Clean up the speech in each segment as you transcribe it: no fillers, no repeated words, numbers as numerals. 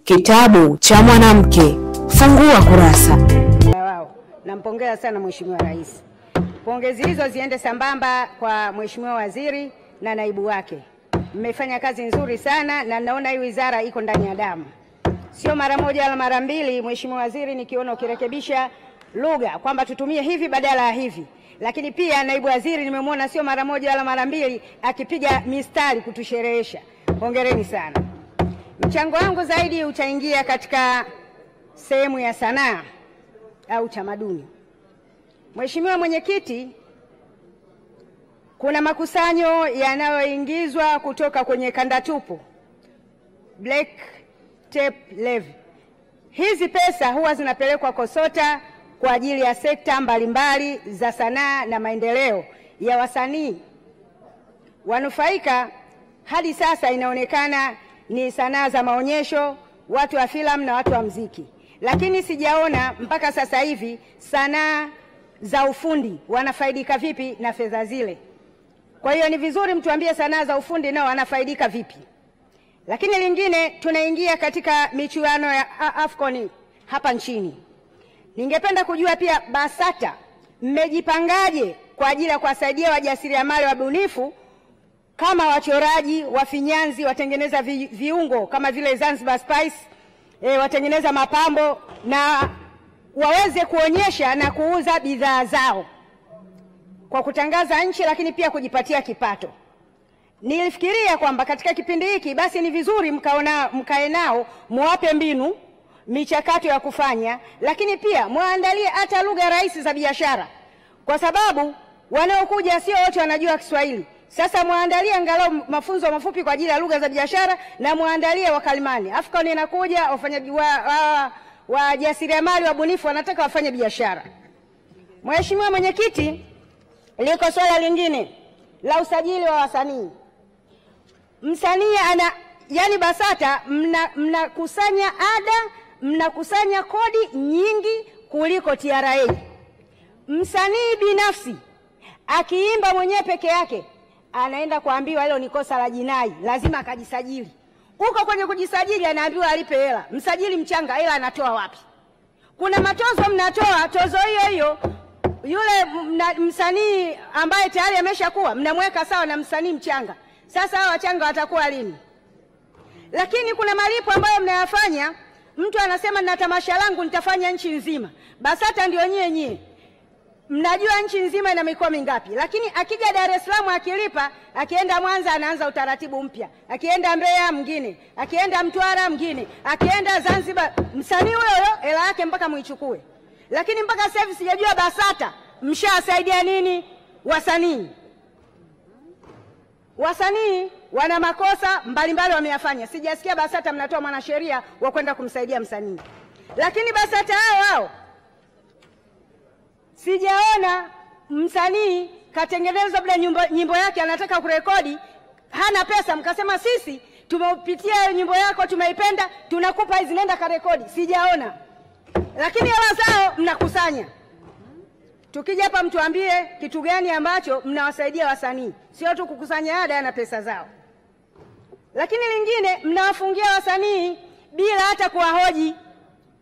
Kitabu cha mwanamke, fungua kurasa. Nampongeza sana Mheshimiwa Rais. Pongezi hizo ziende sambamba kwa Mheshimiwa Waziri na naibu wake. Mmefanya kazi nzuri sana na naona hii wizara iko ndani ya damu. Sio mara moja wala mara mbili, Mheshimiwa Waziri, nikiona ukirekebisha lugha kwamba tutumie hivi badala ya hivi. Lakini pia naibu waziri nimemwona sio mara moja wala mara mbili akipiga mistari kutusherehesha. Hongereni sana. Mchango wangu zaidi utaingia katika sehemu ya sanaa au tamaduni. Mheshimiwa Mwenyekiti, kuna makusanyo yanayoingizwa kutoka kwenye kanda tupu, Black Tape Levy. Hizi pesa huwa zinapelekwa KOSOTA kwa ajili ya sekta mbalimbali za sanaa na maendeleo ya wasanii. Wanufaika hadi sasa inaonekana ni sanaa za maonyesho, watu wa filamu na watu wa muziki. Lakini sijaona mpaka sasa hivi sanaa za ufundi wanafaidika vipi na fedha zile. Kwa hiyo ni vizuri mtuambie sanaa za ufundi nao wanafaidika vipi. Lakini lingine, tunaingia katika michuano ya AFCON hapa nchini. Ningependa kujua pia BASATA mmejipangaje kwa ajili ya kuwasaidia wajasiriamali wabunifu kama wachoraji, wafinyanzi, watengeneza viungo kama vile Zanzibar Spice, watengeneza mapambo na waweze kuonyesha na kuuza bidhaa zao kwa kutangaza nchi, lakini pia kujipatia kipato. Nilifikiria kwamba katika kipindi hiki basi ni vizuri mkae nao, muwape mbinu, michakato ya kufanya, lakini pia muandalie hata lugha rahisi za biashara, kwa sababu wanaokuja sio wote wanajua Kiswahili. Sasa muandalie angalau mafunzo mafupi kwa ajili ya lugha za biashara na muandalie wakalimani. AFCON inakuja, wajasiriamali wabunifu wanataka wafanye biashara. Mheshimiwa Mwenyekiti, liko swala lingine la usajili wa wasanii. Msanii yani BASATA mnakusanya ada, mnakusanya kodi nyingi kuliko TRA. Msanii binafsi akiimba mwenyewe peke yake anaenda kuambiwa hilo ni kosa la jinai, lazima akajisajili. Huko kwenye kujisajili anaambiwa alipe hela. Msajili mchanga hela anatoa wapi? Kuna matozo mnatoa, tozo hiyo hiyo yule msanii ambaye tayari ameshakuwa mnamweka sawa na msanii mchanga. Sasa hao wachanga watakuwa lini? Lakini kuna malipo ambayo mnayafanya. Mtu anasema nina tamasha langu nitafanya nchi nzima. BASATA ndio nyie. Mnajua nchi nzima ina mikoa mingapi? Lakini akija Dar es Salaam akilipa, akienda Mwanza anaanza utaratibu mpya. Akienda Mbeya mwingine, akienda Mtwara mwingine, akienda Zanzibar, msanii huyo hela yake mpaka muichukue. Lakini mpaka sasa hivi sijajua BASATA mshasaidia nini wasanii. Wasanii wana makosa mbalimbali wameyafanya. Sijasikia BASATA mnatoa mwanasheria wa kwenda kumsaidia msanii. Lakini BASATA hao sijaona msanii katengeneza labda nyimbo yake anataka kurekodi, hana pesa, mkasema sisi tumeupitia nyimbo yako tumeipenda, tunakupa hizi, nenda karekodi. Sijaona. Lakini hela zao mnakusanya. Tukija hapa mtuambie kitu gani ambacho mnawasaidia wasanii, sio tu kukusanya ada na pesa zao. Lakini lingine, mnawafungia wasanii bila hata kuwahoji,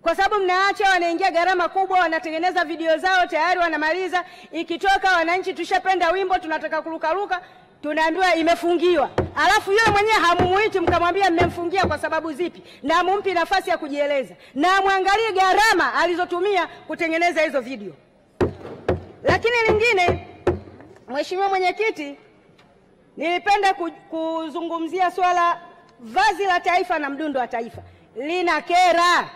kwa sababu mnaacha wanaingia gharama kubwa, wanatengeneza video zao tayari wanamaliza, ikitoka wananchi tushapenda wimbo tunataka kurukaruka, tunaambiwa imefungiwa. Alafu yule mwenyewe hamumuiti mkamwambia mmemfungia kwa sababu zipi, na mumpi nafasi ya kujieleza, na muangalie gharama alizotumia kutengeneza hizo video. Lakini lingine, Mheshimiwa Mwenyekiti, nilipenda kuzungumzia swala vazi la taifa na mdundo wa taifa. Lina kera.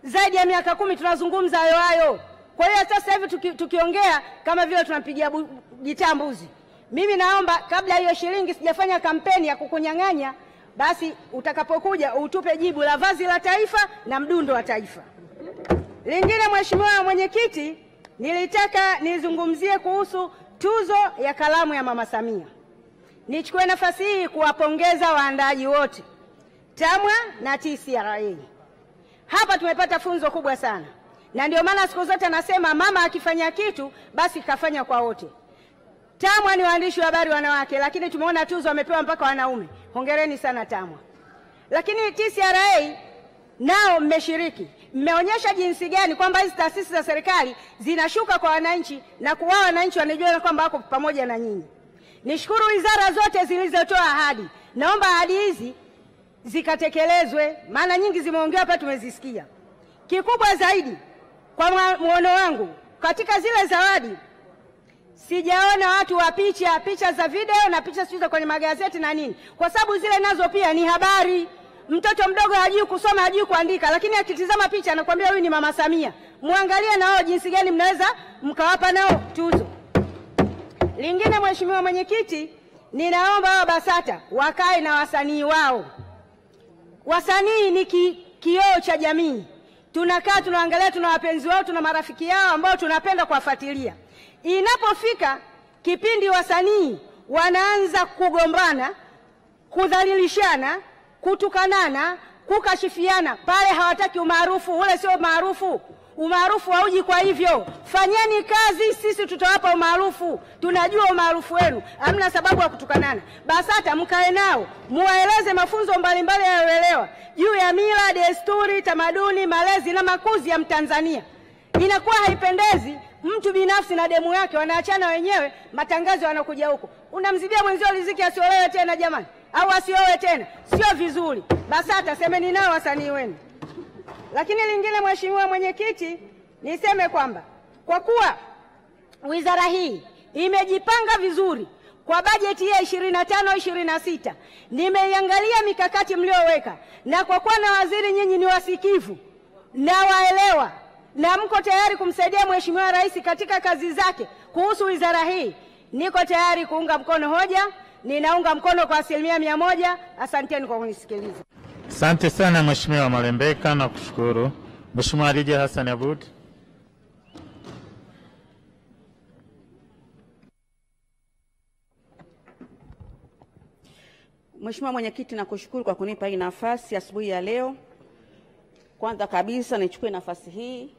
Zaidi ya miaka 10 tunazungumza hayo. Kwa hiyo sasa hivi tukiongea kama vile tunapigia gitaa mbuzi. Mimi naomba kabla hiyo shilingi sijafanya kampeni ya kukunyang'anya, basi utakapokuja utupe jibu la vazi la taifa na mdundo wa taifa. Lingine, Mheshimiwa Mwenyekiti, nilitaka nizungumzie kuhusu tuzo ya kalamu ya Mama Samia. Nichukue nafasi hii kuwapongeza waandaaji wote, TAMWA na TCRA. Hapa tumepata funzo kubwa sana. Na ndio maana siku zote nasema mama akifanya kitu basi kafanya kwa wote. TAMWA ni waandishi wa habari wanawake, lakini tumeona tuzo wamepewa mpaka wanaume. Hongereni sana TAMWA. Lakini TCRA nao mmeshiriki. Mmeonyesha jinsi gani kwamba hizi taasisi za serikali zinashuka kwa wananchi na kuwa wananchi wanajua kwamba wako pamoja na nyinyi. Nishukuru wizara zote zilizotoa ahadi. Naomba ahadi hizi zikatekelezwe, maana nyingi zimeongewa hapa tumezisikia. Kikubwa zaidi kwa muono wangu, katika zile zawadi sijaona watu wa picha za video na picha sio kwenye magazeti na nini, kwa sababu zile nazo pia ni habari. Mtoto mdogo hajui kusoma, hajui kuandika, lakini akitizama picha anakuambia huyu ni Mama Samia. Muangalie nao jinsi gani mnaweza mkawapa nao tuzo. Lingine, Mheshimiwa Mwenyekiti, ninaomba wa BASATA wakae na wasanii wao. Wasanii ni kioo cha jamii. Tunakaa tunaangalia, tuna wapenzi wao, tuna marafiki yao ambao tunapenda kuwafuatilia. Inapofika kipindi wasanii wanaanza kugombana, kudhalilishana, kutukanana, kukashifiana, pale hawataki umaarufu. Ule sio maarufu. Umaarufu hauji kwa hivyo. Fanyeni kazi, sisi tutawapa umaarufu. Tunajua umaarufu wenu. Hamna sababu ya kutukanana. BASATA mkae nao, muwaeleze mafunzo mbalimbali yanayoelewa juu ya mila, desturi, tamaduni, malezi na makuzi ya Mtanzania. Inakuwa haipendezi mtu binafsi na demu yake wanaachana wenyewe, matangazo yanakuja huko. Unamzibia mwenzio riziki asiolewe tena jamani, au asiowe tena. Sio vizuri. BASATA semeni nao wasanii wenu. Lakini lingine, Mheshimiwa Mwenyekiti, niseme kwamba kwa kuwa wizara hii imejipanga vizuri kwa bajeti ya 25-26, nimeiangalia mikakati mlioweka, na kwa kuwa na waziri nyinyi ni wasikivu na waelewa na mko tayari kumsaidia Mheshimiwa Rais katika kazi zake kuhusu wizara hii, niko tayari kuunga mkono hoja. Ninaunga mkono kwa 100%. Asanteni kwa kunisikiliza. Asante sana Mheshimiwa Malembeka, na kushukuru. Mheshimiwa Hadija Hassan Abud. Mheshimiwa Mwenyekiti, nakushukuru kwa kunipa hii nafasi asubuhi ya leo. Kwanza kabisa nichukue nafasi hii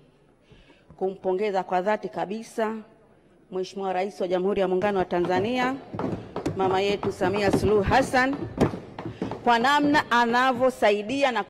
kumpongeza kwa dhati kabisa Mheshimiwa Rais wa Jamhuri ya Muungano wa Tanzania, mama yetu Samia Suluhu Hassan, kwa namna anavyosaidia na